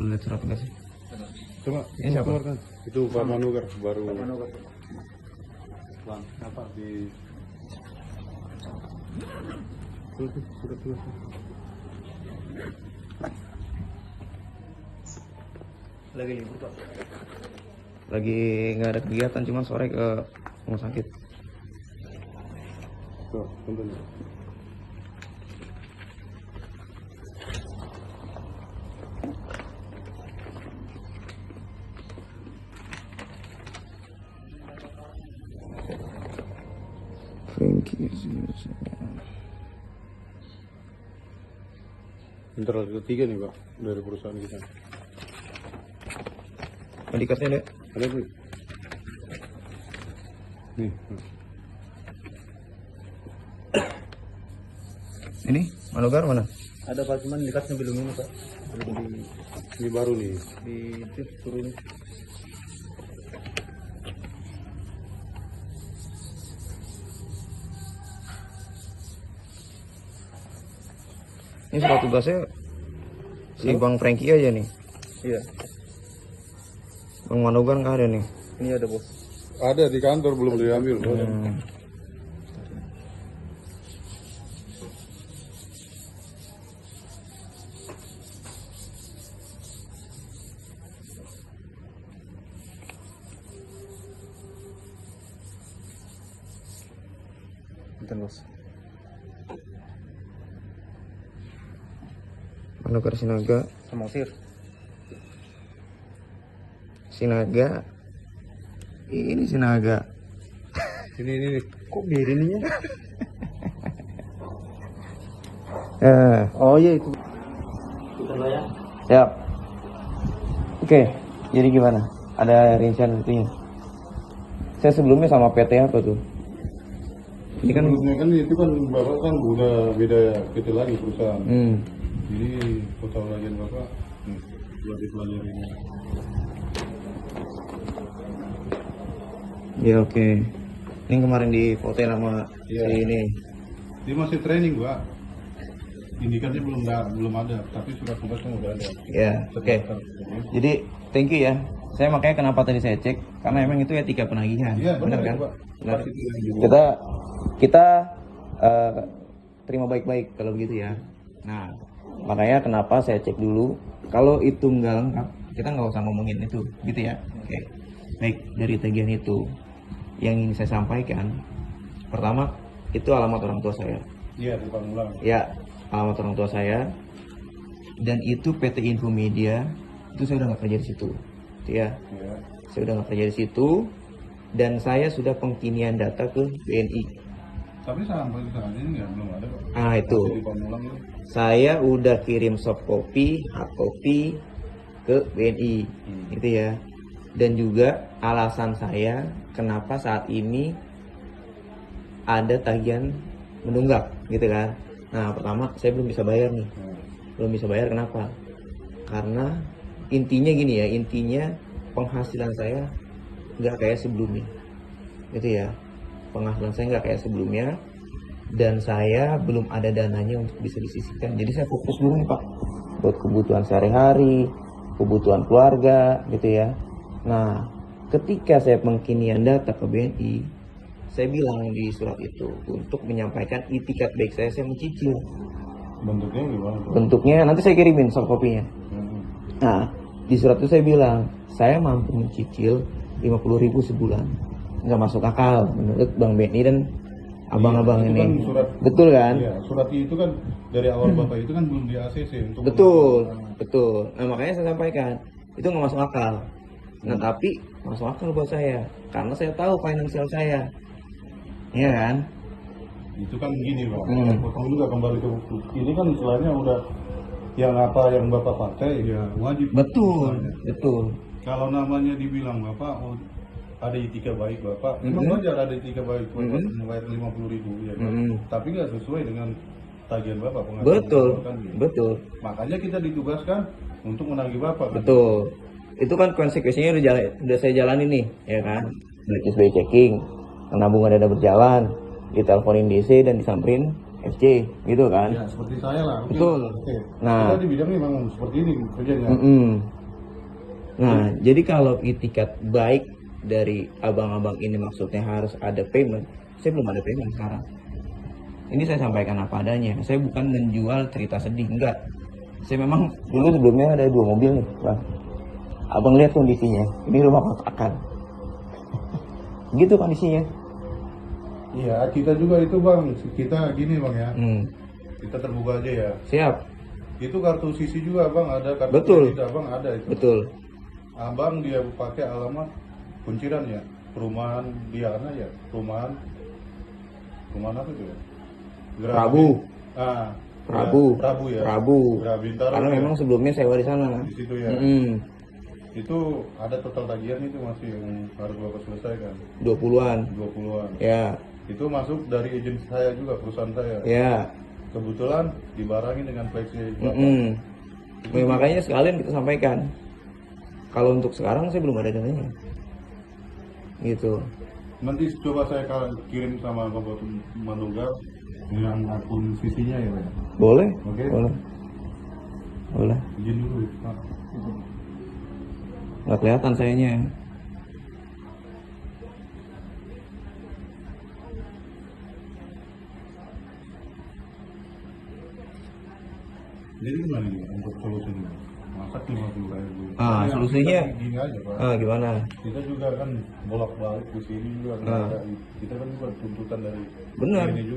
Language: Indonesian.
Boleh lihat surat tugasnya? Coba Ini siapa? keluarkan. Itu Pak Manugar baru. Pak Manogar. Bang, apa di surat tugas. Lagi libur Pak. Lagi nggak ada kegiatan, cuma sore ke rumah sakit. Tuh, tonton. Frankie. Internal ketiga nih Pak dari perusahaan kita. Medikasnya deh. Ada tuh. Nih. Ini Manogar mana? Ada Pak, cuman dikasnya belum ini Pak. Belum Ini baru nih. di turun. Ini surat tugasnya si Bang Frankie aja nih. Iya. Bang Manogar nggak ada nih. Ini ada Bos. Ada di kantor belum diambil. Hmm. Bentar Bos. Manogar Sinaga. Samosir. Sinaga. Ini Sinaga. Ini. Kok beda nih ya? Oh iya itu. Siap. Oke, jadi gimana? Ada rincian itunya? Saya sebelumnya sama PT apa tuh? Ini kan Sebelumnya kan itu kan Bapak kan udah beda PT lagi perusahaan. Jadi total bagian Bapak buat dipelajari. ya oke. Ini kemarin di foto sama Iya. si ini. Dia masih training Pak. Indikannya belum ada, tapi surat tugasnya udah ada. Ya, oke. Jadi thank you ya. Saya makanya kenapa tadi saya cek karena emang itu etika penagihan. Iya benar kan? Pak. Benar. Pasti itu juga. Kita terima baik-baik kalau begitu ya. Nah, makanya kenapa saya cek dulu. Kalau itu nggak lengkap, kita nggak usah ngomongin itu, gitu ya. Oke. Baik, dari tagihan itu yang ingin saya sampaikan, pertama itu alamat orang tua saya. Iya di Pamulang. Ya, alamat orang tua saya. Dan itu PT Infomedia, itu saya udah nggak kerja di situ, gitu ya. Iya. Saya udah nggak kerja di situ, dan saya sudah pengkinian data ke BNI. Tapi sampai sekarang ini belum ada Pak. Ah itu. Masih di Pamulang itu. Saya udah kirim soft copy, hard copy ke BNI, gitu ya. Dan juga alasan saya kenapa saat ini ada tagihan menunggak, gitu kan. Nah, pertama saya belum bisa bayar nih. Belum bisa bayar kenapa? Karena intinya gini ya, intinya penghasilan saya nggak kayak sebelumnya, gitu ya. Penghasilan saya nggak kayak sebelumnya. Dan saya belum ada dananya untuk bisa disisihkan. Jadi saya fokus dulu nih Pak, buat kebutuhan sehari-hari, kebutuhan keluarga, gitu ya. Nah, ketika saya pengkinian data ke BNI, saya bilang di surat itu untuk menyampaikan itikat baik saya mencicil. Bentuknya gimana Pak? Bentuknya nanti saya kirimin soft copy-nya. Nah, di surat itu saya bilang, saya mampu mencicil 50.000 sebulan. Nggak masuk akal menurut Bang BNI dan abang-abang Iya, itu ini. kan surat, Betul kan? Iya, surat itu kan dari awal Bapak itu kan belum di ACC untuk. Betul. Nah, makanya saya sampaikan, itu nggak masuk akal. Nah, tapi masuk akal buat saya, karena saya tahu finansial saya. Iya kan? Itu kan gini Pak, potong juga kembali ke buku. Ini kan istilahnya udah yang apa yang Bapak pakai ya wajib. Betul. Kalau namanya dibilang Bapak ada etika baik Bapak, memang wajar ada etika baik Bapak membayar 50.000 ya Pak. Tapi nggak sesuai dengan tagihan Bapak penghasilan Betul. Bapak kan, gitu. Betul. Makanya kita ditugaskan untuk menagih Bapak kan. Betul. Itu kan konsekuensinya udah saya jalani nih, ya kan? Blacklist by checking, penabungan dana berjalan, diteleponin DC dan disamperin FC gitu kan. Ya seperti saya lah. Oke. Betul. Oke. Nah. Kita di bidangnya memang seperti ini kerjanya. Nah, jadi kalau itikat baik dari abang-abang ini maksudnya harus ada payment, saya belum ada payment sekarang. Ini saya sampaikan apa adanya. Saya bukan menjual cerita sedih, enggak. Saya memang dulu sebelumnya ada 2 mobil nih, Bang. Abang lihat kondisinya. Ini rumah kontrakan. Gitu kondisinya. Iya, kita juga itu bang, kita gini bang ya, kita terbuka aja ya. Siap. Itu kartu sisi juga bang, ada kartu Betul. kredit abang ada itu. Betul. Abang dia pakai alamat kunciran ya, perumahan Diana ya, perumahan apa itu ya? Prabu. Ah, Prabu. ya, Prabu ya. Prabu. Bintaro. Karena ya. memang sebelumnya sewa di sana. Di situ ya. Itu ada total tagihan itu masih yang harus bapak selesaikan. 20-an. 20-an. Ya. Itu masuk dari agensi saya juga, perusahaan saya. Ya. Kebetulan dibarengin dengan fleksi bapak. Ya, makanya sekalian kita sampaikan. Kalau untuk sekarang saya belum ada dananya. Gitu. Nanti coba saya kirim sama bapak Manunggal dengan akun sisinya ya Pak. Boleh? Oke. Boleh. Boleh. Izin dulu. Pak. Nggak kelihatan sayanya. Jadi gimana nih untuk solusinya? Masa 50 ribu? Solusinya gini aja Pak. gimana? Kita juga kan bolak-balik ke sini juga. Kita kan juga tuntutan dari Benar. ini juga.